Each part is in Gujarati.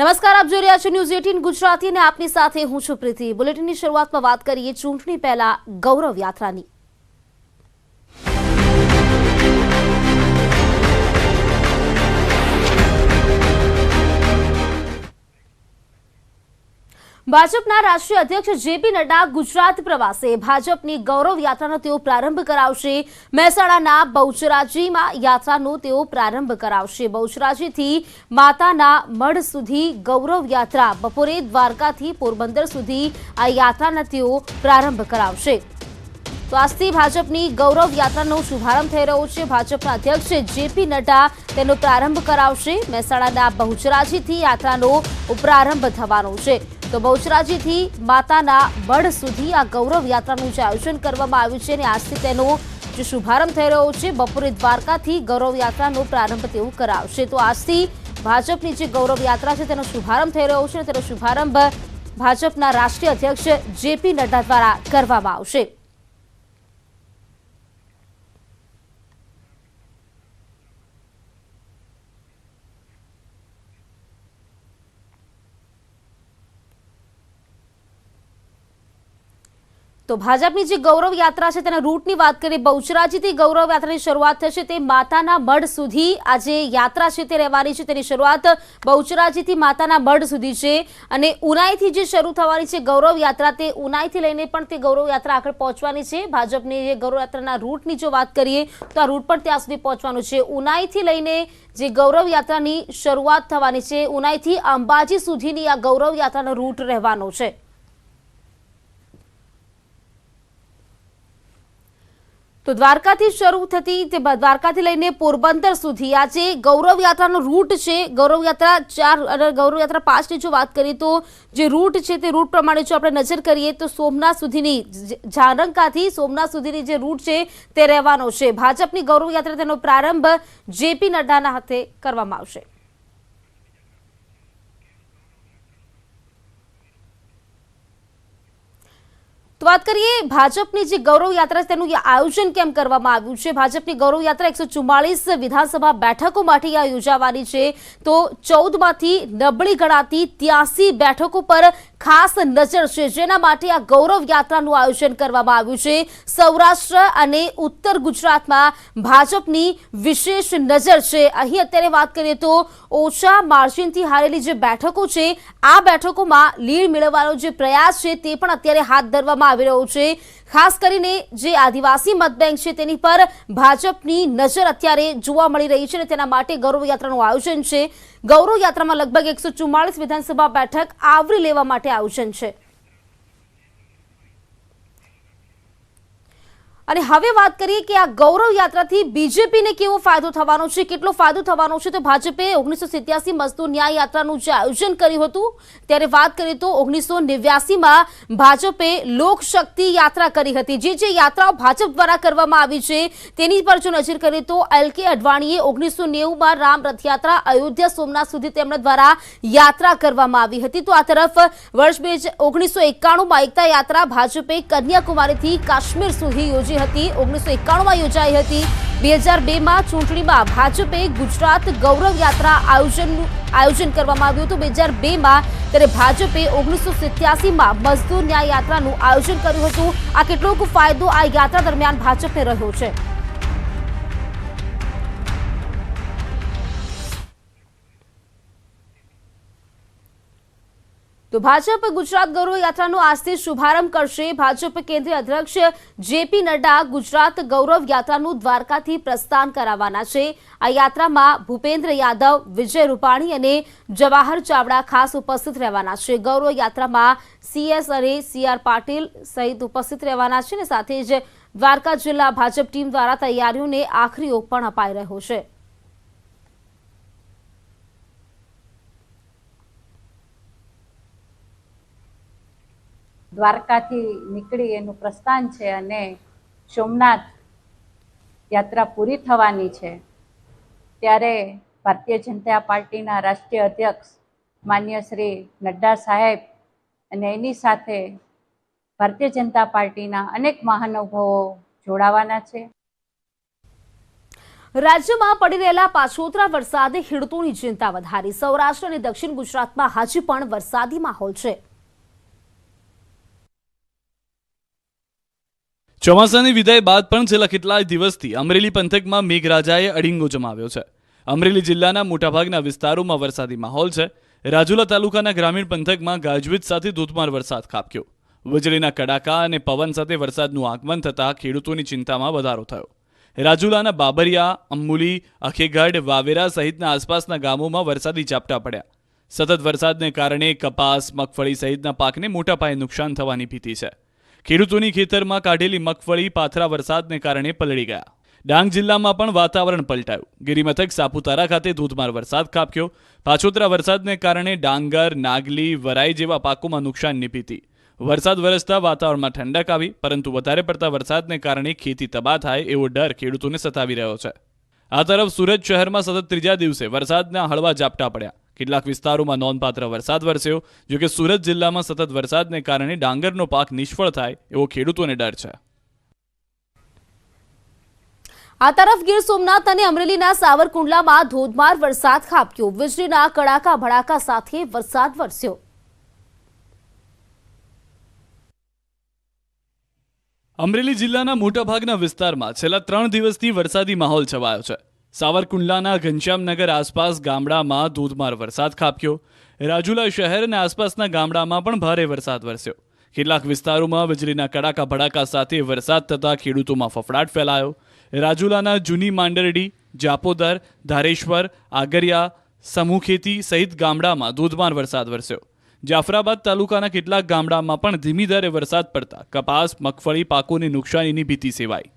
નમસ્કાર, આપ જોઈ રહ્યા છો ન્યૂઝ 18 ગુજરાતી અને આપની સાથે હું છું પ્રીતિ। બુલેટિનની શરૂઆતમાં વાત કરીએ ચૂંટણી પહેલા ગૌરવ યાત્રાની। ભાજપના રાષ્ટ્રીય અધ્યક્ષ જેપી નડ્ડા ગુજરાત પ્રવાસે ભાજપની ગૌરવ યાત્રાનો તેઓ પ્રારંભ કરાવશે। મહેસાણાના બહુચરાજીમાં યાત્રાનો તેઓ પ્રારંભ કરાવશે। બહુચરાજીથી માતાના મઢ સુધી ગૌરવ યાત્રા, બપોરે દ્વારકાથી પોરબંદર સુધી આ યાત્રાનો તેઓ પ્રારંભ કરાવશે। તો આજથી ભાજપની ગૌરવ યાત્રાનો શુભારંભ થઈ રહ્યો છે। ભાજપના અધ્યક્ષ જેપી નડ્ડા તેનો પ્રારંભ કરાવશે। મહેસાણાના બહુચરાજીથી યાત્રાનો પ્રારંભ થવાનો છે। તો બહુચરાજીથી માતાના મઢ સુધી આ ગૌરવ યાત્રાનું જે આયોજન કરવામાં આવ્યું છે અને આજથી તેનો જે શુભારંભ થઈ રહ્યો છે, બપોરે દ્વારકાથી ગૌરવ યાત્રાનો પ્રારંભ તેઓ કરાવશે। તો આજથી ભાજપની જે ગૌરવ યાત્રા છે તેનો શુભારંભ થઈ રહ્યો છે, તેનો શુભારંભ ભાજપના રાષ્ટ્રીય અધ્યક્ષ જેપી નડ્ડા દ્વારા કરવામાં આવશે। તો ભાજપની જે ગૌરવ યાત્રા છે તેના રૂટની વાત કરીએ। બહુચરાજીથી ગૌરવ યાત્રાની શરૂઆત થશે। તે માતાના મઢ સુધી આ જે યાત્રા છે તે રહેવાની છે। તેની શરૂઆત બહુચરાજીથી માતાના મઢ સુધી છે અને ઉનાઈથી જે શરૂ થવાની છે ગૌરવ યાત્રા, તે ઉનાઈથી લઈને પણ તે ગૌરવ યાત્રા આગળ પહોંચવાની છે। ભાજપની જે ગૌરવ યાત્રાના રૂટની જો વાત કરીએ તો આ રૂટ પણ ત્યાં સુધી પહોંચવાનું છે। ઉનાઈથી લઈને જે ગૌરવ યાત્રાની શરૂઆત થવાની છે, ઉનાઈથી અંબાજી સુધીની આ ગૌરવ યાત્રાનો રૂટ રહેવાનો છે। તો દ્વારકાથી શરૂ થતી તે દ્વારકાથી લઈને પોરબંદર સુધી આ જે ગૌરવ યાત્રાનો રૂટ છે, ગૌરવ યાત્રા 4 અને ગૌરવ યાત્રા 5ની જો વાત કરીએ તો જે રૂટ છે તે રૂટ પ્રમાણે જો આપણે નજર કરીએ તો સોમનાથ સુધીની, ઝારંકાથી સોમનાથ સુધીની જે રૂટ છે તે રહેવાનો છે। ભાજપની ગૌરવ યાત્રા તેનો પ્રારંભ જેપી નડ્ડાના હાથે કરવામાં આવશે। તો વાત કરીએ ભાજપની જે ગૌરવ યાત્રા તેનું આયોજન કેમ કરવામાં આવ્યું છે। ભાજપની ગૌરવ યાત્રા 144 વિધાનસભા બેઠકો માટે યોજાવાની છે। તો 14માંથી નબળી ગણાતી 83 બેઠકો પર ખાસ નજર છે, જેના માટે આ ગૌરવ યાત્રાનું આયોજન કરવામાં આવ્યું છે। સૌરાષ્ટ્ર અને ઉત્તર ગુજરાતમાં ભાજપની વિશેષ નજર છે। અહીં અત્યારે વાત કરીએ તો ઓછા માર્જિનથી હારેલી જે બેઠકો છે, આ બેઠકોમાં લીડ મેળવવાનો જે પ્રયાસ છે તે પણ અત્યારે હાથ ધરવામાં આવી રહ્યો છે। ખાસ કરીને જે આદિવાસી મતબેંક છે તેની પર ભાજપની નજર અત્યારે જોવા મળી રહી છે અને તેના માટે ગૌરવ યાત્રાનું આયોજન છે। ગૌરવ યાત્રામાં લગભગ 144 વિધાનસભા બેઠક આવરી લેવા માટે આયોજન છે। અને હવે વાત કરીએ કે આ ગૌરવ યાત્રાથી બીજેપીને કેવો ફાયદો થવાનો છે, કેટલો ફાયદો થવાનો છે। તો ભાજપે 1987 મજદૂર ન્યાય યાત્રાનું જે આયોજન કર્યું હતું, ત્યારે વાત કરીએ તો 1989માં ભાજપે લોકશક્તિ યાત્રા કરી હતી। જે યાત્રાઓ ભાજપ દ્વારા કરવામાં આવી છે તેની પર જો નજર કરીએ તો એલકે અડવાણીએ 1990માં રામ રથયાત્રા અયોધ્યા સોમનાથ સુધી તેમના દ્વારા યાત્રા કરવામાં આવી હતી। તો આ તરફ વર્ષ 1991માં એકતા યાત્રા ભાજપે કન્યાકુમારીથી કાશ્મીર સુધી યોજી હતી, 1991માં યોજાઈ હતી। 2002માં ચૂંટણીમાં ભાજપે ગુજરાત ગૌરવ યાત્રા આયોજન કરવામાં આવ્યું હતું 2002માં। ત્યારે ભાજપે 1987માં મજદૂર ન્યાય યાત્રાનું આયોજન કર્યું હતું। આ કેટલોક ફાયદો આ યાત્રા દરમિયાન ભાજપને રહ્યો છે। તો ભાજપ ગુજરાત ગૌરવ યાત્રાનો આજથી શુભારંભ કરશે। ભાજપ કેન્દ્રીય અધ્યક્ષ જેપી નડ્ડા ગુજરાત ગૌરવ યાત્રાનું દ્વારકાથી પ્રસ્થાન કરાવવાના છે। આ યાત્રામાં ભૂપેન્દ્ર યાદવ, વિજય રૂપાણી અને જવાહર ચાવડા ખાસ ઉપસ્થિત રહેવાના છે। ગૌરવ યાત્રામાં CS અને CR પાટીલ સહિત ઉપસ્થિત રહેવાના છે અને સાથે જ દ્વારકા જિલ્લા ભાજપ ટીમ દ્વારા તૈયારીઓને આખરી ઓપ પણ અપાઈ રહ્યો છે। દ્વારકાથી નીકળી એનું પ્રસ્થાન છે અને સોમનાથ યાત્રા પૂરી થવાની છે, ત્યારે ભારતીય જનતા પાર્ટીના રાષ્ટ્રીય અધ્યક્ષ માન્ય શ્રી નડ્ડા સાહેબ અને એની સાથે ભારતીય જનતા પાર્ટીના અનેક મહાનુભાવો જોડાવાના છે। રાજ્યમાં પડી રહેલા પાછોતરા વરસાદે ખેડૂતોની ચિંતા વધારી. સૌરાષ્ટ્ર અને દક્ષિણ ગુજરાતમાં હજી પણ વરસાદી માહોલ છે. ચોમાસાની વિદાય બાદ પણ છેલ્લા કેટલાય દિવસથી અમરેલી પંથકમાં મેઘરાજાએ અડીંગો જમાવ્યો છે. અમરેલી જિલ્લાના મોટાભાગના વિસ્તારોમાં વરસાદી માહોલ છે. રાજુલા તાલુકાના ગ્રામીણ પંથકમાં ગાજવીજ સાથે ધોધમાર વરસાદ ખાબક્યો. વીજળીના કડાકા અને પવન સાથે વરસાદનું આગમન થતાં ખેડૂતોની ચિંતામાં વધારો થયો. રાજુલાના બાબરિયા, અંબુલી, અખેગઢ, વાવેરા સહિતના આસપાસના ગામોમાં વરસાદી ઝાપટા પડ્યા. સતત વરસાદને કારણે કપાસ, મગફળી સહિતના પાકને મોટા પાયે નુકસાન થવાની ભીતિ છે. ખેડૂતોની ખેતરમાં કાઢેલી મગફળી પાથરા વરસાદને કારણે પલળી ગયા. ડાંગ જિલ્લામાં પણ વાતાવરણ પલટાયું. ગિરિમથક સાપુતારા ખાતે ધોધમાર વરસાદ ખાબક્યો. પાછોતરા વરસાદને કારણે ડાંગર, નાગલી, વરાઈ જેવા પાકોમાં નુકસાનની ભીતિ. વરસાદ વરસતા વાતાવરણમાં ઠંડક આવી, પરંતુ વધારે પડતા વરસાદને કારણે ખેતી તબાહ થાય એવો ડર ખેડૂતોને સતાવી રહ્યો છે. આ તરફ સુરત શહેરમાં સતત ત્રીજા દિવસે વરસાદના હળવા ઝાપટા પડ્યા. કેટલાક વિસ્તારોમાં નોંધપાત્ર વરસાદ વરસ્યો. જોકે સુરત જિલ્લામાં સતત વરસાદને કારણે ડાંગરનો પાક નિષ્ફળ થાય એવો ખેડૂતોને ડર છે. આ તરફ ગીર સોમનાથ અને અમરેલીના સાવરકુંડલામાં ધોધમાર વરસાદ ખાબક્યો. વીજળીના કડાકા ભડાકા સાથે વરસાદ વરસ્યો. અમરેલી જિલ્લાના મોટાભાગના વિસ્તારમાં છેલ્લા 3 દિવસથી વરસાદી માહોલ છવાયો છે. સાવરકુંડલાના ઘનશ્યામનગર આસપાસ ગામડામાં ધોધમાર વરસાદ ખાબક્યો. રાજુલા શહેર અને આસપાસના ગામડામાં પણ ભારે વરસાદ વરસ્યો. કેટલાક વિસ્તારોમાં વીજળીના કડાકા ભડાકા સાથે વરસાદ થતાં ખેડૂતોમાં ફફડાટ ફેલાયો. રાજુલાના જૂની માંડરડી, જાપોદર, ધારેશ્વર, આગરિયા, સમૂહખેતી સહિત ગામડામાં ધોધમાર વરસાદ વરસ્યો. જાફરાબાદ તાલુકાના કેટલાક ગામડામાં પણ ધીમી ધારે વરસાદ પડતા કપાસ, મગફળી પાકોની નુકસાનીની ભીતિ સેવાઈ.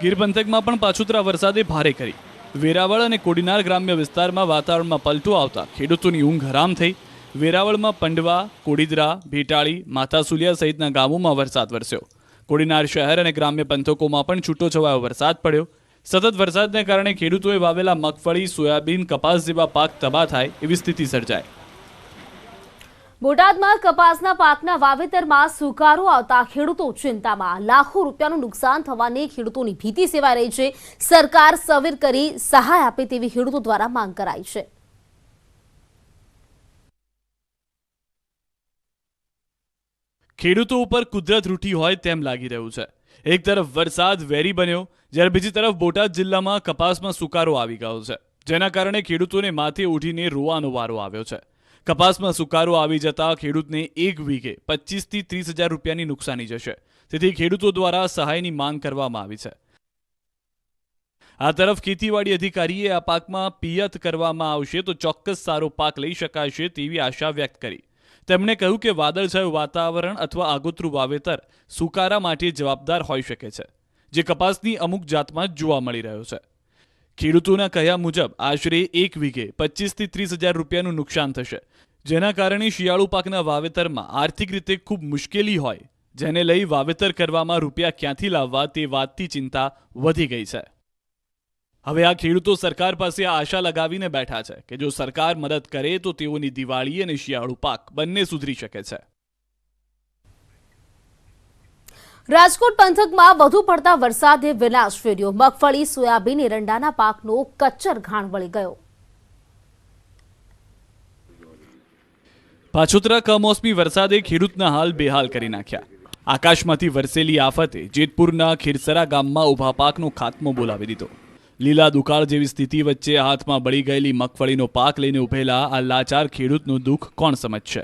ગીર પંથકમાં પણ પાછોતરા વરસાદે ભારે કરી. વેરાવળ અને કોડીનાર ગ્રામ્ય વિસ્તારમાં વાતાવરણમાં પલટો આવતા ખેડૂતોની ઊંઘ હરામ થઈ. વેરાવળમાં પંડવા, કોડીદરા, ભેટાળી, માતાસુલિયા સહિતના ગામોમાં વરસાદ વરસ્યો. કોડીનાર શહેર અને ગ્રામ્ય પંથકોમાં પણ છૂટોછવાયો વરસાદ પડ્યો. સતત વરસાદને કારણે ખેડૂતોએ વાવેલા મગફળી, સોયાબીન, કપાસ જેવા પાક તબાહ થાય એવી સ્થિતિ સર્જાય. બોટાદમાં કપાસના પાકના વાવેતરમાં સુકારો આવતા ખેડૂતો ચિંતામાં. લાખો રૂપિયાનું નુકસાન થવાની ખેડૂતોની ભીતિ સેવાઈ રહી છે. સરકાર સવેર કરી સહાય આપે તેવી ખેડૂતો દ્વારા માંગ કરાઈ છે. ખેડૂતો ઉપર કુદરત રૂઠી હોય તેમ લાગી રહ્યું છે. એક તરફ વરસાદ વેરી બન્યો, જ્યારે બીજી તરફ બોટાદ જિલ્લામાં કપાસમાં સુકારો આવી ગયો છે, જેના કારણે ખેડૂતોને માથે ઉઠીને રોવાનો વારો આવ્યો છે. કપાસમાં સુકારો આવી જતા ખેડૂતને 1 વીઘે 25 થી 30 હજાર રૂપિયાની નુકસાની જશે. તેથી ખેડૂતો દ્વારા સહાયની માંગ કરવામાં આવી છે. આ તરફ ખેતીવાડી અધિકારીએ આ પાકમાં પિયત કરવામાં આવશે તો ચોક્કસ સારો પાક લઈ શકાશે તેવી આશા વ્યક્ત કરી. તેમણે કહ્યું કે વાદળછાયું વાતાવરણ અથવા આગોતરું વાવેતર સુકારા માટે જવાબદાર હોઈ શકે છે, જે કપાસની અમુક જાતમાં જોવા મળી રહ્યો છે. ખેડૂતોના કહ્યા મુજબ આશરે 1 વીઘે 25 થી 30 હજાર રૂપિયાનું નુકસાન થશે, જેના કારણે શિયાળુ પાકના વાવેતરમાં આર્થિક રીતે ખૂબ મુશ્કેલી હોય, જેને લઈ વાવેતર કરવામાં રૂપિયા ક્યાંથી લાવવા તે વાતથી ચિંતા વધી ગઈ છે. હવે આ ખેડૂતો સરકાર પાસે આશા લગાવીને બેઠા છે કે જો સરકાર મદદ કરે તો તેઓની દિવાળી અને શિયાળુ પાક બંને સુધરી શકે છે. રાજકોટ પંથકમાં વધુ પડતા વરસાદે વિનાશ ફેર્યો. મગફળી, સોયાબીન, એરંડાના પાકનો કચ્ચર ઘાણ વળી ગયો. પાછોતરા કમોસમી વરસાદે ખેડૂતના હાલ બેહાલ કરી નાખ્યા. આકાશમાંથી વરસેલી આફતે જેતપુરના ખીરસરા ગામમાં ઊભા પાકનો ખાત્મો બોલાવી દીધો. લીલા દુકાળ જેવી સ્થિતિ વચ્ચે હાથમાં બળી ગયેલી મગફળીનો પાક લઈને ઉભેલા આ લાચાર ખેડૂતનું દુઃખ કોણ સમજશે?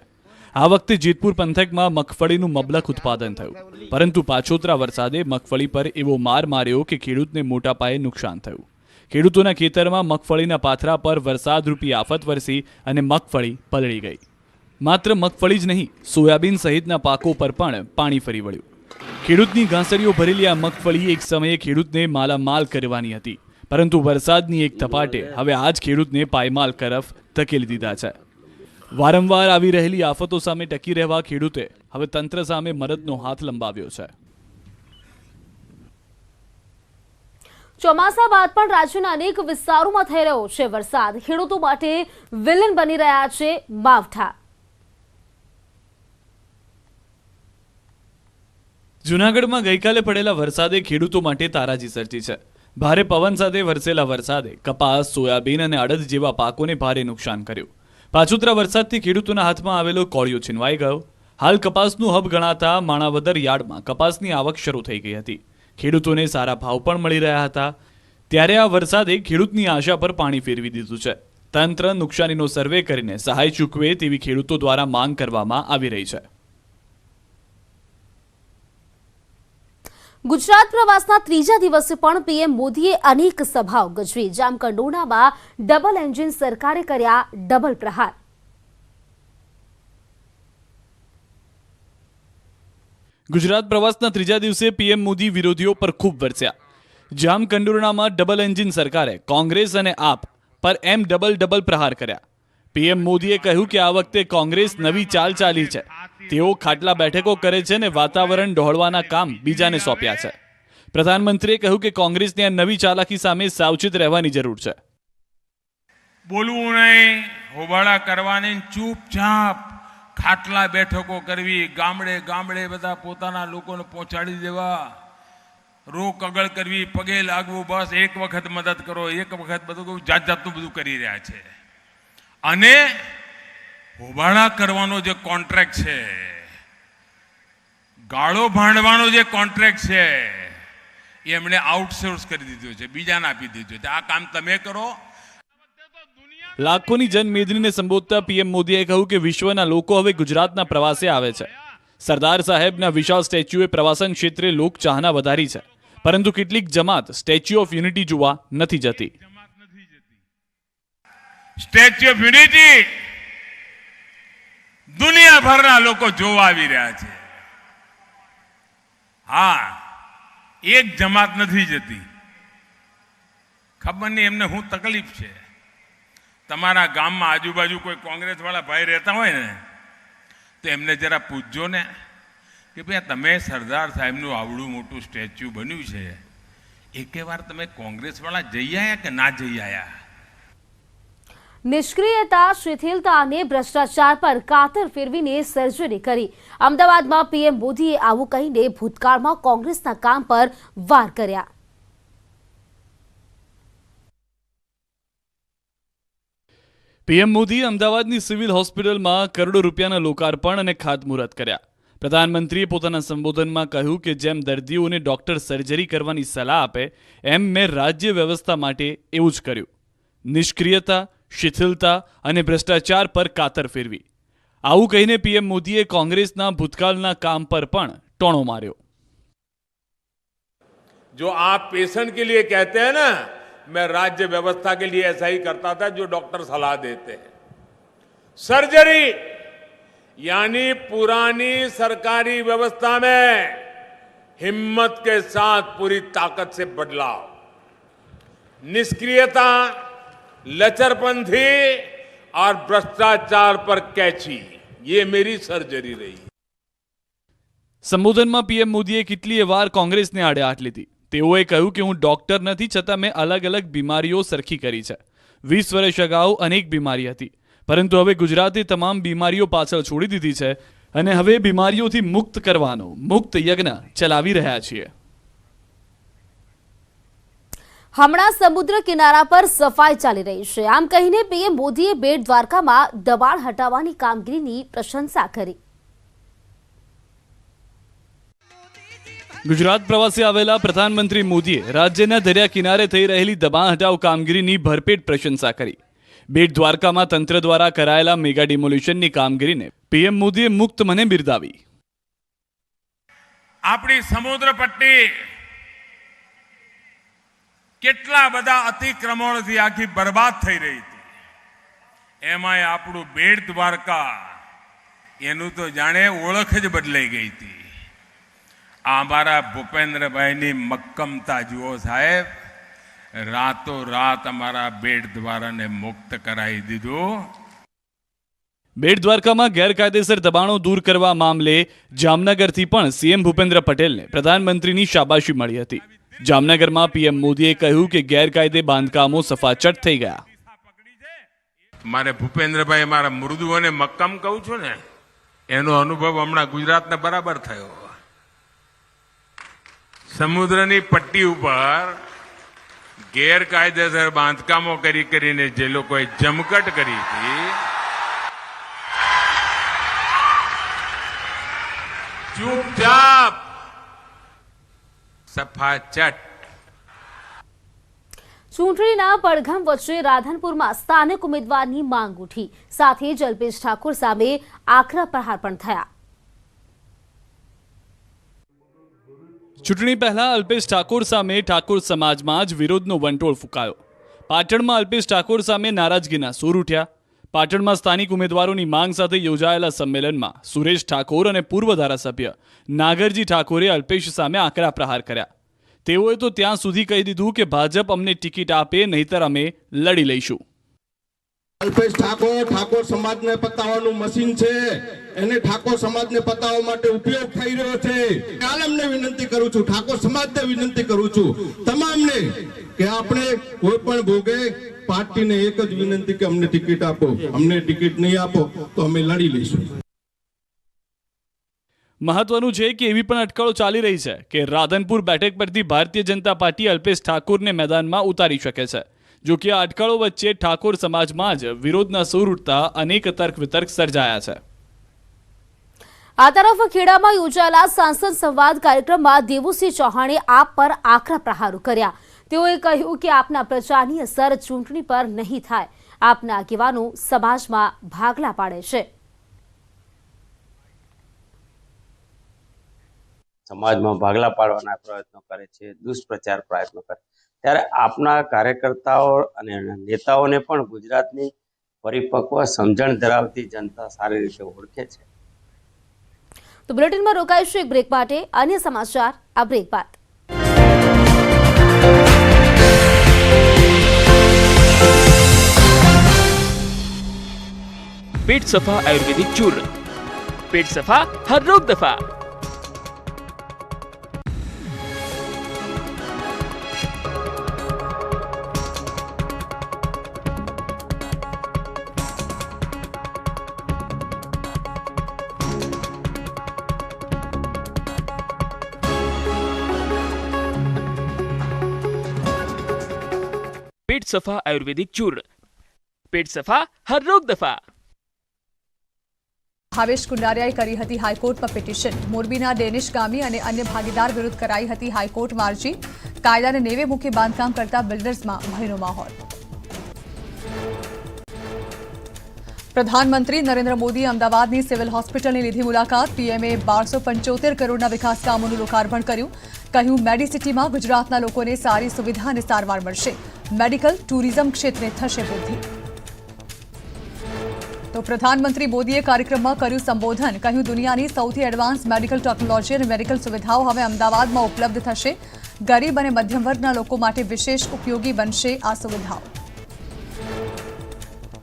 આ વખતે જેતપુર પંથકમાં મગફળીનું મબલક ઉત્પાદન થયું, પરંતુ પાછોતરા વરસાદે મગફળી પર એવો માર માર્યો કે ખેડૂતને મોટા પાયે નુકસાન થયું. ખેડૂતોના ખેતરમાં મગફળીના પાથરા પર વરસાદરૂપી આફત વરસી અને મગફળી પલળી ગઈ. માત્ર મગફળી જ નહીં, સોયાબીન સહિતના પાકો પર પણ પાણી ફરી વળ્યું. ખેડૂતની ઘાસડીઓ ભરેલી આ મગફળી એક સમયે ખેડૂતને માલામાલ કરવાની હતી, પરંતુ વરસાદની એક થપાટે હવે આ જ ખેડૂતને પાયમાલ તરફ ધકેલી દીધા છે. વારંવાર આવી રહેલી આફતો સામે ટકી રહેવા ખેડૂતે હવે તંત્ર સામે મદદનો હાથ લંબાવ્યો છે. ચોમાસા બાદ પણ રાજ્યના અનેક વિસ્તારોમાં થઈ રહ્યો છે વરસાદ. ખેડૂતો માટે વિલન બની રહ્યા છે માવઠા. જૂનાગઢમાં ગઈકાલે પડેલા વરસાદે ખેડૂતો માટે તારાજી સર્જી છે. ભારે પવન સાથે વરસેલા વરસાદે કપાસ, સોયાબીન અને અડદ જેવા પાકોને ભારે નુકસાન કર્યું. પાછુતરા વરસાદથી ખેડૂતોના હાથમાં આવેલો કોળિયો છીનવાઈ ગયો. હાલ કપાસનું હબ ગણાતા માણાવદર યાર્ડમાં કપાસની આવક શરૂ થઈ ગઈ હતી. ખેડૂતોને સારા ભાવ પણ મળી રહ્યા હતા. ત્યારે આ વરસાદે ખેડૂતની આશા પર પાણી ફેરવી દીધું છે. તંત્ર નુકસાનીનો સર્વે કરીને સહાય ચૂકવે તેવી ખેડૂતો દ્વારા માંગ કરવામાં આવી રહી છે. ગુજરાત પ્રવાસના ત્રીજા દિવસે પણ પીએમ મોદીએ અનેક સભાઓ ગજવી. જામકંડોરણામાં ડબલ એન્જિન સરકારે કર્યા ડબલ પ્રહાર. ગુજરાત પ્રવાસના ત્રીજા દિવસે પીએમ મોદી વિરોધીઓ પર ખૂબ વરસ્યા. જામકંડોરણામાં ડબલ એન્જિન સરકારે કોંગ્રેસ અને આપ પર ડબલ પ્રહાર કર્યા. પીએમ મોદીએ કહ્યું કે આ વખતે કોંગ્રેસ નવી ચાલ ચાલી છે. તેઓ ખાટલા બેઠકો કરે છે ને વાતાવરણ ડહોળવાના કામ બીજાને સોંપ્યા છે. પ્રધાનમંત્રીએ કહ્યું કે કોંગ્રેસની આ નવી ચાલાકી સામે સાવચેત રહેવાની જરૂર છે. બોલવું નહીં, હોબાળા કરવાની, ચૂપચાપ ખાટલા બેઠકો કરવી, ગામડે ગામડે બધા પોતાના લોકોને પહોંચાડી દેવા, રો કગળ કરવી, પગે લાગવું, બસ એક વખત મદદ કરો, એક વખત બધું જાત જાતનું બધું કરી રહ્યા છે. અને હોબાળા કરવાનો જે કોન્ટ્રાક્ટ છે, ગાળો ભાંડવાનો જે કોન્ટ્રાક્ટ છે, એ એમણે આઉટસોર્સ કરી દીધો છે, બીજાને આપી દીધો છે. આ કામ તમે કરો. લાખોની જનમેદનીને સંબોધતા પીએમ મોદીએ કહ્યું કે વિશ્વના લોકો હવે ગુજરાતના પ્રવાસે આવે છે. સરદાર સાહેબના વિશાળ સ્ટેચ્યુએ પ્રવાસન ક્ષેત્રે લોકચાહના વધારી છે, પરંતુ કેટલીક જમાત સ્ટેચ્યુ ઓફ યુનિટી જોવા નથી જતી. સ્ટેચ્યુ ઓફ યુનિટી દુનિયાભરના લોકો જોવા આવી રહ્યા છે. હા, એક જમાત નથી જતી. ખબર નહીં એમને શું તકલીફ છે. તમારા ગામમાં આજુબાજુ કોઈ કોંગ્રેસ વાળા ભાઈ રહેતા હોય ને, તો એમને જરા પૂછજો ને કે ભાઈ તમે સરદાર સાહેબનું આવડું મોટું સ્ટેચ્યુ બન્યું છે, એકે વાર તમે કોંગ્રેસ વાળા જઈ આવ્યા કે ના જઈ આવ્યા? નિષ્ક્રિયતા, શિથિલતા અને ભ્રષ્ટાચાર પર કાતર ફેરવીને સર્જરી કરી. અમદાવાદમાં પીએમ મોદીએ આવું કહીને ભૂતકાળમાં કોંગ્રેસના કામ પર વાર કર્યા. પીએમ મોદીએ અમદાવાદની સિવિલ હોસ્પિટલમાં કરોડો રૂપિયાના લોકાર્પણ અને ખાતમુહૂર્ત કર્યા. પ્રધાનમંત્રીએ પોતાના સંબોધનમાં કહ્યું કે જેમ દર્દીઓને ડોક્ટર સર્જરી કરવાની સલાહ આપે, એમ મેં રાજ્ય વ્યવસ્થા માટે એવું જ કર્યું. નિષ્ક્રિયતા, શિથિલતા અને ભ્રષ્ટાચાર પર કાતર ફેરવી. આવું કહીને પીએમ મોદીએ કોંગ્રેસના ભૂતકાળના કામ પર પણ ટોણો માર્યો. जो आप पेशेंट के लिए कहते हैं ना, मैं राज्य व्यवस्था के लिए ऐसा ही करता था जो डॉक्टर सलाह देते हैं. सर्जरी यानी पुरानी सरकारी व्यवस्था में हिम्मत के साथ पूरी ताकत से बदलाव. निष्क्रियता, लचरपन थी और भ्रष्टाचार पर कैची, ये मेरी सर्जरी रही. સંબોધનમાં પીએમ મોદીએ કેટલીય વાર કોંગ્રેસને આડે હાથ લીધી. તેઓએ કહ્યું કે હું ડોક્ટર નથી, છતાં મેં અલગ અલગ બીમારીઓ સરખી કરી છે. 20 વર્ષ અગાઉ અનેક બીમારી હતી, પરંતુ હવે ગુજરાતે તમામ બીમારીઓ પાછળ છોડી દીધી છે અને હવે બીમારીઓથી મુક્ત કરવાનો મુક્ત યજ્ઞ ચલાવી રહ્યા છીએ. હમણાં સમુદ્ર કિનારા પર સફાઈ ચાલી રહી છે. આમ કહીને પીએમ મોદીએ બેટ દ્વારકામાં દબાણ હટાવવાની કામગીરીની પ્રશંસા કરી. ગુજરાત પ્રવાસે આવેલા પ્રધાનમંત્રી મોદીએ રાજ્યના દરિયા કિનારે થઈ રહેલી દબાણ હટાવ કામગીરીની ભરપેટ પ્રશંસા કરી. બેટ દ્વારકામાં તંત્ર દ્વારા કરાયેલા મેગા ડિમોલિશનની કામગીરીને પીએમ મોદીએ મુક્ત મને બિરદાવી. આપણી સમુદ્ર પટ્ટી કેટલા બધા અતિક્રમણોથી આખી બરબાદ થઈ રહી હતી. એમાંય આપણું બેટ દ્વારકા, એનું તો જાણે ઓળખ જ બદલાઈ ગઈ હતી. આ અમારા ભૂપેન્દ્રભાઈની મક્કમતા જુઓ સાહેબ, રાતો રાત અમારા બેટ દ્વારાને મુક્ત કરાવી દીધું. બેટ દ્વારકામાં ગેરકાયદેસર દબાણો દૂર કરવા મામલે જામનગરથી પણ સીએમ ભૂપેન્દ્ર પટેલને પ્રધાનમંત્રીની શાબાશી મળી હતી. જામનગરમાં પીએમ મોદીએ કહ્યું કે ગેરકાયદે બાંધકામો સફાચટ થઈ ગયા. મારે ભૂપેન્દ્રભાઈ મારા મૃદુ અને મક્કમ કહું છું ને, એનો અનુભવ હમણાં ગુજરાતને બરાબર થયો. સમુદ્રની પટ્ટી ઉપર ગેરકાયદેસર બાંધકામો કરીને જે લોકોએ જમકટ કરી હતી, ચૂપચાપ સફાચટ. ચૂંટણીના પડઘમ વચ્ચે રાધનપુરમાં સ્થાનિક ઉમેદવારની માંગ ઉઠી, સાથે જ અલ્પેશ ઠાકોર સામે આકરા પ્રહાર પણ થયા. ચૂંટણી પહેલા અલ્પેશ ઠાકોર સામે ઠાકોર સમાજમાં જ વિરોધનો વંટોળ ફૂંકાયો. પાટણમાં અલ્પેશ ઠાકોર સામે નારાજગીના સૂર ઉઠ્યા. પાટણમાં સ્થાનિક ઉમેદવારોની માંગ સાથે યોજાયેલા સંમેલનમાં સુરેશ ઠાકોર અને પૂર્વ ધારાસભ્ય નાગરજી ઠાકોરે અલ્પેશ સામે આકરા પ્રહાર કર્યા. તેઓએ તો ત્યાં સુધી કહી દીધું કે ભાજપ અમને ટિકિટ આપે, નહીતર અમે લડી લઈશું. અલ્પેશ ઠાકોર સમાજને પતાવવાનું મશીન છે, એને ઠાકોર સમાજને પતાવવા માટે ઉપયોગ થઈ રહ્યો છે. આલમને વિનંતી કરું છું, ઠાકોર સમાજને વિનંતી કરું છું, તમામને, કે આપણે કોઈ પણ ભોગે પાર્ટીને એક જ વિનંતી કે અમને ટિકિટ આપો. અમને ટિકિટ નહીં આપો તો અમે લડી લઈશું. મહત્વનું છે કે એવી પણ અટકળો ચાલી રહી છે કે રાધનપુર બેઠક પરથી ભારતીય જનતા પાર્ટી અલ્પેશ ઠાકોરને મેદાનમાં ઉતારી શકે છે. જો કે આ અટકળો વચ્ચે ઠાકોર સમાજમાં જ વિરોધના સૂર ઉઠતા અનેક તર્ક વિતર્ક સર્જાયા છે. આ તરફ ખેડામાં યોજાયેલા સાંસદ સંવાદ કાર્યક્રમમાં દેવુસિંહ ચૌહાણે આપ પર આકરા પ્રહારો કર્યા. તેઓએ કહ્યું કે આપના પ્રચારની અસર ચૂંટણી પર નહીં થાય. આપના આગેવાનો સમાજમાં ભાગલા પાડે છે. સમાજમાં ભાગલા પાડવાના પ્રયત્નો કરે છે, દુષ્પ્રચાર પ્રયત્નો કરે, ત્યારે આપના કાર્યકર્તાઓ અને નેતાઓને પણ ગુજરાતની પરિપક્વ સમજણ ધરાવતી જનતા સારી રીતે ઓળખે છે. તો બુલેટિનમાં રોકાઈશું એક બ્રેક માટે. અન્ય સમાચાર આ બ્રેક બાદ. पेट सफा आयुर्वेदिक चूर्ण, पेट सफा हर रोग दफा. पेट सफा आयुर्वेदिक चूर्ण, पेट सफा हर रोग दफा. ભાવેશ કુંડારિયાએ કરી હતી હાઈકોર્ટમાં પિટિશન. મોરબીના ડેનિશ ગામી અને અન્ય ભાગીદાર વિરુદ્ધ કરાઈ હતી હાઈકોર્ટમાં અરજી. કાયદાને નેવે મૂકી બાંધકામ કરતા બિલ્ડર્સમાં ભયનો માહોલ. પ્રધાનમંત્રી નરેન્દ્ર મોદીએ અમદાવાદની સિવિલ હોસ્પિટલની લીધી મુલાકાત. પીએમએ 1275 કરોડના વિકાસ કામોનું લોકાર્પણ કર્યું. કહ્યું, મેડિસિટીમાં ગુજરાતના લોકોને સારી સુવિધા અને સારવાર મળશે. મેડિકલ ટુરિઝમ ક્ષેત્રે થશે વૃદ્ધિ. તો પ્રધાનમંત્રી મોદીએ કાર્યક્રમમાં કર્યું સંબોધન. કહ્યું, દુનિયાની સૌથી એડવાન્સ મેડિકલ ટેકનોલોજી અને મેડિકલ સુવિધાઓ હવે અમદાવાદમાં ઉપલબ્ધ થશે. ગરીબ અને મધ્યમ વર્ગના લોકો માટે વિશેષ ઉપયોગી બનશે આ સુવિધાઓ.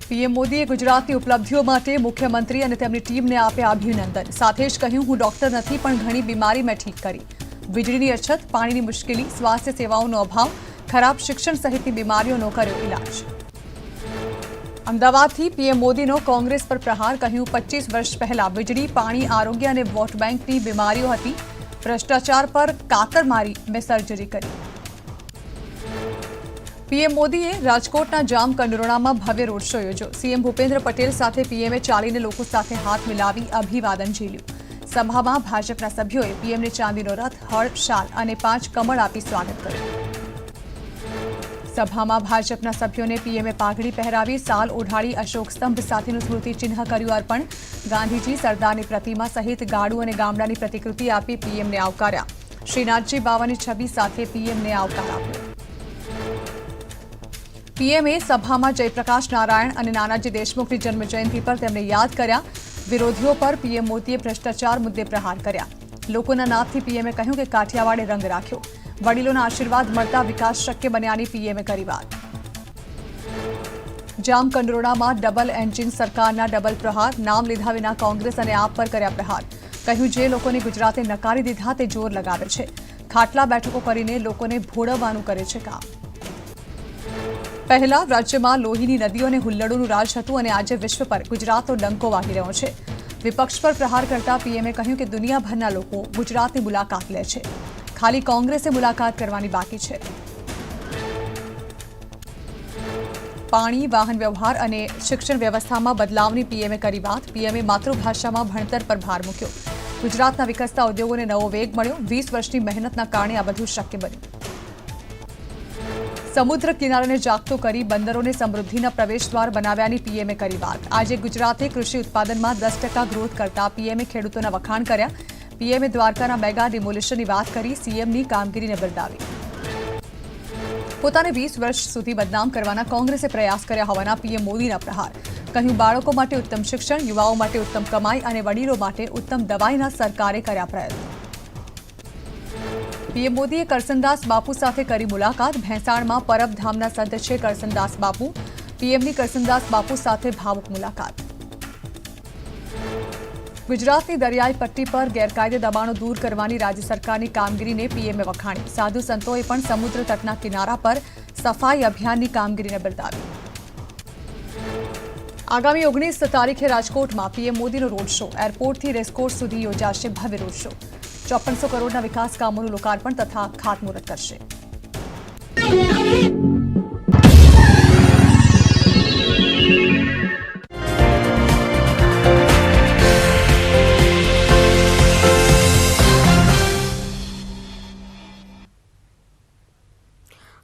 પીએમ મોદીએ ગુજરાતની ઉપલબ્ધિઓ માટે મુખ્યમંત્રી અને તેમની ટીમને આપ્યા અભિનંદન. સાથે જ કહ્યું, હું ડોક્ટર નથી પણ ઘણી બીમારી મેં ઠીક કરી. વીજળીની અછત, પાણીની મુશ્કેલી, સ્વાસ્થ્ય સેવાઓનો અભાવ, ખરાબ શિક્ષણ સહિતની બીમારીઓનો કર્યો ઇલાજ. અમદાવાદથી પીએમ મોદીનો કોંગ્રેસ પર પ્રહાર. કહ્યું, 25 વર્ષ પહેલા વીજળી, પાણી, આરોગ્ય અને વોટ બેંકની બીમારીઓ હતી. ભ્રષ્ટાચાર પર કાતર મારી મેં સર્જરી કરી. પીએમ મોદીએ રાજકોટના જામ કંડરોણામાં ભવ્ય રોડ શો યોજ્યો. સીએમ ભૂપેન્દ્ર પટેલ સાથે પીએમએ ચાલીને લોકો સાથે હાથ મિલાવી અભિવાદન ઝીલ્યું. સભામાં ભાજપના સભ્યોએ પીએમને ચાંદીનો રથ, હળ, શાલ અને 5 કમળ આપી સ્વાગત કર્યું. સભામાં ભાજપના સભ્યોને પીએમએ પાઘડી પહેરાવી, સાલ ઓઢાડી, અશોક સ્તંભ સાથેનું સ્મૃતિચિહ્ન કર્યું અર્પણ. ગાંધીજી, સરદારની પ્રતિમા સહિત ગાડું અને ગામડાની પ્રતિકૃતિ આપી પીએમને આવકાર્યા. શ્રીનાથજી બાવાની છબી સાથે પીએમને આવકાર આપ્યો. પીએમએ સભામાં જયપ્રકાશ નારાયણ અને નાનાજી દેશમુખની જન્મજયંતિ પર તેમને યાદ કર્યા. વિરોધીઓ પર પીએમ મોદીએ ભ્રષ્ટાચાર મુદ્દે પ્રહાર કર્યા. લોકોના નાદથી પીએમએ કહ્યું કે કાઠિયાવાડે રંગ રાખ્યો. વડીલોના આશીર્વાદ મળતા વિકાસ શક્ય બન્યાની પીએમએ કરી વાત. જામ કંડરોડામાં ડબલ એન્જિન સરકારના ડબલ પ્રહાર. નામ લીધા વિના કોંગ્રેસ અને આપ પર કર્યા પ્રહાર. કહ્યું, જે લોકોને ગુજરાતે નકારી દીધા તે જોર લગાવે છે. ખાટલા બેઠકો કરીને લોકોને ભોળવવાનું કરે છે કામ. પહેલા રાજ્યમાં લોહીની નદીઓ અને હુલ્લડોનું રાજ હતું અને આજે વિશ્વ પર ગુજરાતનો ડંકો વાગી રહ્યો છે. વિપક્ષ પર પ્રહાર કરતા પીએમએ કહ્યું કે દુનિયાભરના લોકો ગુજરાતની મુલાકાત લે છે. ખાલી કોંગ્રેસે મુલાકાત કરવાની બાકી છે. પાણી, વાહન વ્યવહાર અને શિક્ષણ વ્યવસ્થામાં બદલાવની પીએમએ કરી વાત. પીએમએ માતૃભાષામાં ભણતર પર ભાર મૂક્યો. ગુજરાતના વિકસતા ઉદ્યોગોને નવો વેગ મળ્યો. 20 વર્ષની મહેનતના કારણે આ બધું શક્ય બન્યું. સમુદ્ર કિનારાને જાગતો કરી બંદરોને સમૃદ્ધિના પ્રવેશદ્વાર બનાવ્યાની પીએમએ કરી વાત. આજે ગુજરાતે કૃષિ ઉત્પાદનમાં 10% ગ્રોથ કરતા પીએમએ ખેડૂતોના વખાણ કર્યા. પીએમએ દ્વારકાના મેગા ડિમોલિશનની વાત કરી. સીએમની કામગીરીને બિરદાવી. પોતાને 20 વર્ષ સુધી બદનામ કરવાના કોંગ્રેસે પ્રયાસ કર્યા હોવાના પીએમ મોદીના પ્રહાર. કહ્યું, બાળકો માટે ઉત્તમ શિક્ષણ, યુવાઓ માટે ઉત્તમ કમાઈ અને વડીલો માટે ઉત્તમ દવાઈના સરકારે કર્યા પ્રયત્નો. પીએમ મોદીએ કરસનદાસ બાપુ સાથે કરી મુલાકાત. ભેંસાણમાં પરબધામના સંત છે કરસનદાસ બાપુ. પીએમની કરસનદાસ બાપુ સાથે ભાવુક મુલાકાત. ગુજરાતની દરિયાઈ પટ્ટી પર ગેરકાયદે દબાણો દૂર કરવાની રાજ્ય સરકારની કામગીરીને પીએમએ વખાણી. સાધુ સંતોએ પણ સમુદ્ર તટના કિનારા પર સફાઈ અભિયાનની કામગીરીને બિરદાવી. આગામી 19 તારીખે રાજકોટમાં પીએમ મોદીનો રોડ શો. એરપોર્ટથી રેસકોર્સ સુધી યોજાશે ભવ્ય રોડ શો. 5400 કરોડના વિકાસ કામોનું લોકાર્પણ તથા ખાતમુહૂર્ત કરશે.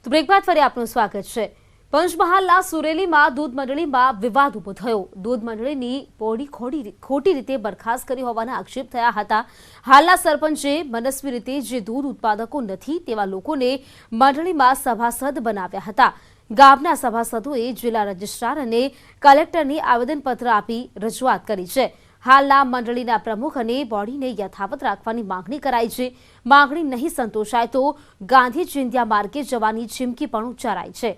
તો બ્રેક બાદ ફરી આપનું સ્વાગત છે. પંચમહાલના સુરેલીમાં દૂધ મંડળીમાં વિવાદ ઉભો થયો. દૂધ મંડળીની બોડી ખોટી રીતે બરખાસ્ત કરી હોવાના આક્ષેપ થયા હતા. હાલના સરપંચે મનસ્વી રીતે જે દૂધ ઉત્પાદકો નથી તેવા લોકોને મંડળીમાં સભાસદ બનાવ્યા હતા. ગામના સભાસદોએ જિલ્લા રજિસ્ટ્રાર અને કલેક્ટરને આવેદનપત્ર આપી રજૂઆત કરી છે. હાલના મંડળીના પ્રમુખ અને બોડીને યથાવત રાખવાની માંગણી કરાઈ છે. માંગણી નહીં સંતોષાય તો ગાંધી ચિંધ્યા માર્ગે જવાની ચીમકી પણ ઉચ્ચારાઈ છે.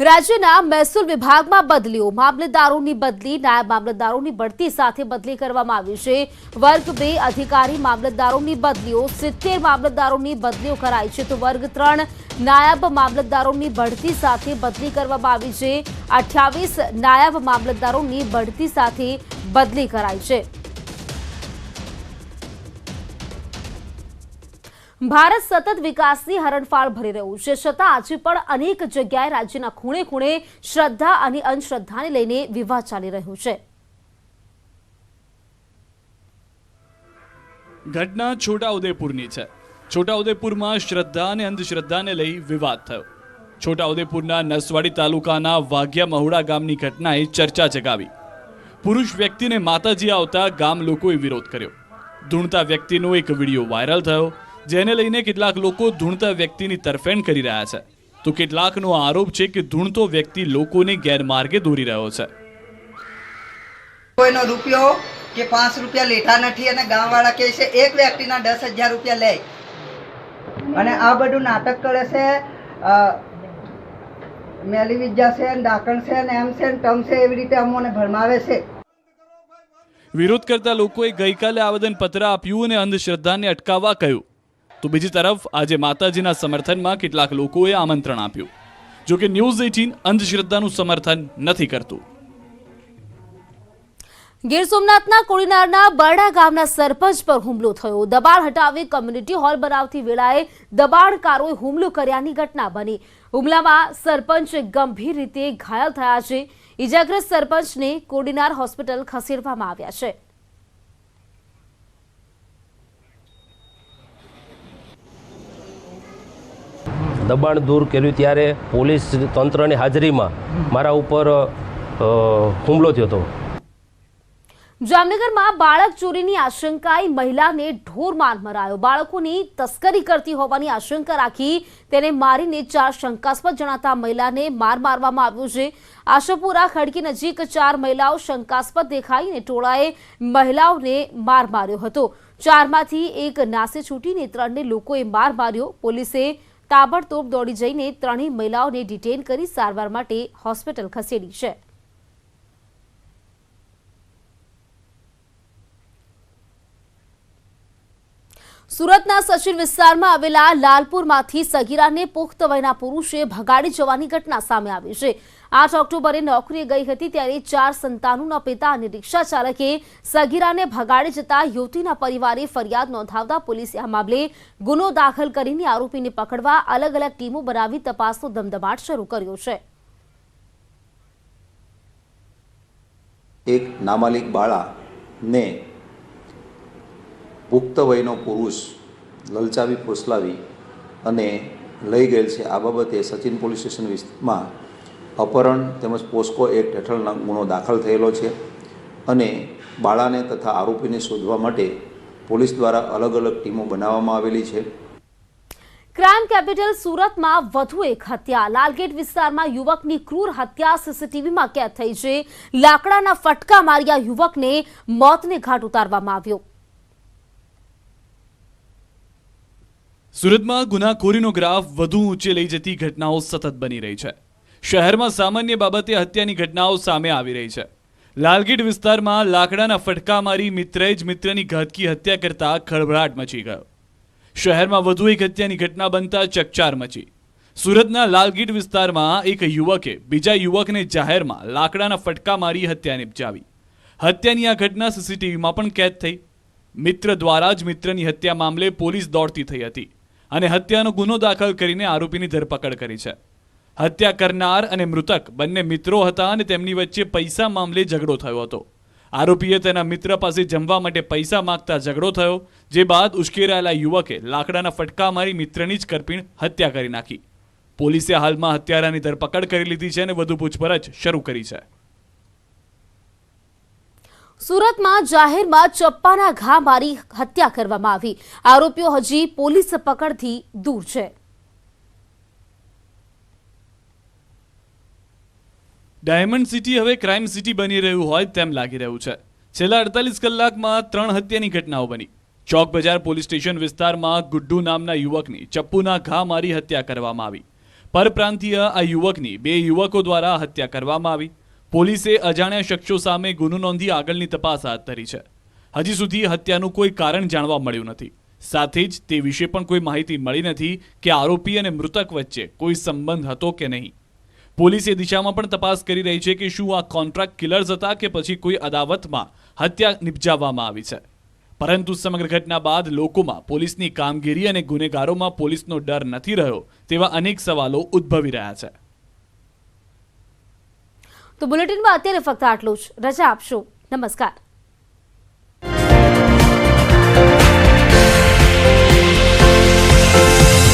રાજ્યના મહેસૂલ વિભાગમાં બદલીઓ. મામલતદારોની બદલી, નાયબ મામલતદારોની બઢતી સાથે બદલી કરવામાં આવી છે. વર્ગ 2 અધિકારી મામલતદારોની બદલીઓ. 70 મામલતદારોની બદલીઓ કરાઈ છે તો વર્ગ 3 નાયબ મામલતદારોની બઢતી સાથે બદલી કરવામાં આવી છે. 28 નાયબ મામલતદારોની બઢતી સાથે બદલી કરાઈ છે. ભારત સતત વિકાસની હરણફાળ ભરી રહ્યું છે, છતાં આજે પણ અનેક જગ્યાએ રાજ્યના ખૂણે ખૂણે શ્રદ્ધા અને અંધશ્રદ્ધાને લઈને વિવાદ ચાલી રહ્યો છે. ઘટના છોટાઉદેપુરની છે. છોટાઉદેપુરમાં શ્રદ્ધા અને અંધશ્રદ્ધાને લઈ વિવાદ થયો. છોટાઉદેપુરના નસવાડી તાલુકાના વાઘિયા મહુડા ગામની ઘટનાએ ચર્ચા જગાવી. પુરુષ વ્યક્તિને માતાજી આવતા ગામ લોકોએ વિરોધ કર્યો. ધૂણતા વ્યક્તિનો એક વિડીયો વાયરલ થયો, જેને લઈને કેટલાક લોકો ધૂણતા વ્યક્તિની તરફેણ કરી રહ્યા છે તો કેટલાકનો આરોપ છે કે ધૂણતો વ્યક્તિ લોકોને ગેરમાર્ગે દોરી રહ્યો છે. કોઈનો રૂપિયો કે 5 રૂપિયા લેતા નથી અને ગામવાળા કહે છે એક વ્યક્તિના 10,000 રૂપિયા લે અને આ બધું નાટક કરે છે. મેલી વિદ્યા છે, ડાકણ છે, એમ છે, ટમ છે, એવી રીતે અમોને ભરમાવે છે. વિરોધ કરતા લોકોએ ગઈકાલે આવેદનપત્ર આપ્યું અને અંધશ્રદ્ધાને અટકાવવા કહ્યું. તો બીજી તરફ આજે માતાજીના સમર્થનમાં કેટલાક લોકોએ આમંત્રણ આપ્યું. જો કે ન્યૂઝ 18 અંધશ્રદ્ધાનું સમર્થન નથી કરતું. ગીર સોમનાથના કોડીનારના બરડા ગામના સરપંચ પર હુમલો થયો. દબાણ હટાવી કોમ્યુનિટી હોલ બનાવતી વેળાએ દબાણકારોએ હુમલો કર્યાની ઘટના બની. હુમલામાં સરપંચ ગંભીર રીતે ઘાયલ થયા છે. ઇજાગ્રસ્ત સરપંચને કોડીનાર હોસ્પિટલ ખસેડવામાં આવ્યા છે. દબાણ દૂર કર્યું ત્યારે પોલીસ તંત્રની હાજરીમાં મારા ઉપર હુમલો થયો હતો. જામનગરમાં બાળક ચોરીની આશંકાએ મહિલાને ઢોર માર મરાયો. બાળકોની તસ્કરી કરતી હોવાની આશંકા રાખી તેને મારીને 4 શંકાસ્પદ જણાતા મહિલાને માર મારવામાં આવ્યો છે. આશાપુરા ખડકી નજીક 4 મહિલાઓ શંકાસ્પદ દેખાઈને ટોળાએ મહિલાઓને માર માર્યો હતો. 4માંથી એક નાસે છૂટીને 3ને લોકોએ માર માર્યો. પોલીસે તાબડતોબ દોડી જઈને 3 મહિલાઓને ડિટેન કરી સારવાર માટે હોસ્પિટલ ખસેડી છે. સુરતના સચિન વિસ્તારમાં આવેલા લાલપુરમાંથી સગીરાને પુખ્ત વયના પુરુષે ભગાડી જવાની ઘટના સામે આવી છે। 8 ઓક્ટોબરે નોકરીએ ગઈ હતી ત્યારે 4 સંતાનોના પિતા અને રિક્ષા ચાલકે સગીરાને ભગાડી જતા યુવતીના પરિવારે ફરિયાદ નોંધાવતા પોલીસે આ મામલે ગુનો દાખલ કરીને આરોપીને પકડવા અલગ અલગ ટીમો બનાવી તપાસનો ધમધમાટ શરૂ કર્યો છે। એક નાબાલિગ બાળાને પુખ્ત વયનો પુરુષ લલચાવી ફોસલાવી અને લઈ ગયેલ છે। આ બાબતે સચિન પોલીસ સ્ટેશનમાં અપહરણ તેમજ પોસ્કો એક્ટ હેઠળનો ગુનો દાખલ થયેલો છે અને બાળાને તથા આરોપીને શોધવા માટે પોલીસ દ્વારા અલગ અલગ ટીમો બનાવવામાં આવેલી છે। ક્રાઇમ કેપિટલ સુરતમાં વધુ એક હત્યા। લાલગેટ વિસ્તારમાં યુવકની ક્રૂર હત્યા સીસીટીવીમાં કેદ થઈ છે। લાકડાના ફટકા માર્યા યુવકને મોતને ઘાટ ઉતારવામાં આવ્યો। સુરતમાં ગુનાખોરીનો ગ્રાફ વધુ ઊંચે લઈ જતી ઘટનાઓ સતત બની રહી છે। શહેરમાં સામાન્ય બાબતે હત્યાની ઘટનાઓ સામે આવી રહી છે। લાલગેટ વિસ્તારમાં લાકડાના ફટકા મારી મિત્રએ જ મિત્રની ઘાતકી હત્યા કરતા ખળભળાટ મચી ગયો। શહેરમાં વધુ એક હત્યાની ઘટના બનતા ચકચાર મચી। સુરતના લાલગેટ વિસ્તારમાં એક યુવકે બીજા યુવકને જાહેરમાં લાકડાના ફટકા મારી હત્યા નિપજાવી। હત્યાની આ ઘટના સીસીટીવીમાં પણ કેદ થઈ। મિત્ર દ્વારા જ મિત્રની હત્યા મામલે પોલીસ દોડતી થઈ હતી અને હત્યાનો ગુનો દાખલ કરીને આરોપીની ધરપકડ કરી છે। હત્યા કરનાર અને મૃતક બંને મિત્રો હતા અને તેમની વચ્ચે પૈસા મામલે ઝઘડો થયો હતો। આરોપીએ તેના મિત્ર પાસે જમવા માટે પૈસા માંગતા ઝઘડો થયો, જે બાદ ઉશ્કેરાયેલા યુવકે લાકડાના ફટકા મારી મિત્રની જ કરપીણ હત્યા કરી નાખી। પોલીસે હાલમાં હત્યારાની ધરપકડ કરી લીધી છે અને વધુ પૂછપરછ શરૂ કરી છે। સુરતમાં જાહેરમાં ચપ્પાના ઘા મારી હત્યા કરવામાં આવી। આરોપીઓ હજી પોલીસ પકડથી દૂર છે। ડાયમંડ સિટી હવે ક્રાઇમ સિટી બની રહ્યું હોય તેમ લાગી રહ્યું છે। છેલ્લા 48 કલાકમાં 3 હત્યાની ઘટનાઓ બની। ચોક બજાર પોલીસ સ્ટેશન વિસ્તારમાં ગુડ્ડુ નામના યુવકની ચપ્પુના ઘા મારી હત્યા કરવામાં આવી। પરપ્રાંતીય આ યુવકની 2 યુવકો દ્વારા હત્યા કરવામાં આવી। પોલીસે અજાણ્યા શખ્સો સામે ગુનો નોંધી આગળની તપાસ હાથ ધરી છે। હજી સુધી હત્યાનું કોઈ કારણ જાણવા મળ્યું નથી। સાથે જ તે વિશે પણ કોઈ માહિતી મળી નથી કે આરોપી અને મૃતક વચ્ચે કોઈ સંબંધ હતો કે નહીં। પોલીસ એ દિશામાં પણ તપાસ કરી રહી છે કે શું આ કોન્ટ્રાક્ટ કિલર્સ હતા કે પછી કોઈ અદાવતમાં હત્યા નિપજાવવામાં આવી છે। પરંતુ સમગ્ર ઘટના બાદ લોકોમાં પોલીસની કામગીરી અને ગુનેગારોમાં પોલીસનો ડર નથી રહ્યો તેવા અનેક સવાલો ઉદ્ભવી રહ્યા છે। તો બુલેટિનમાં અત્યારે ફક્ત આટલું જ। રજા આપશો। નમસ્કાર।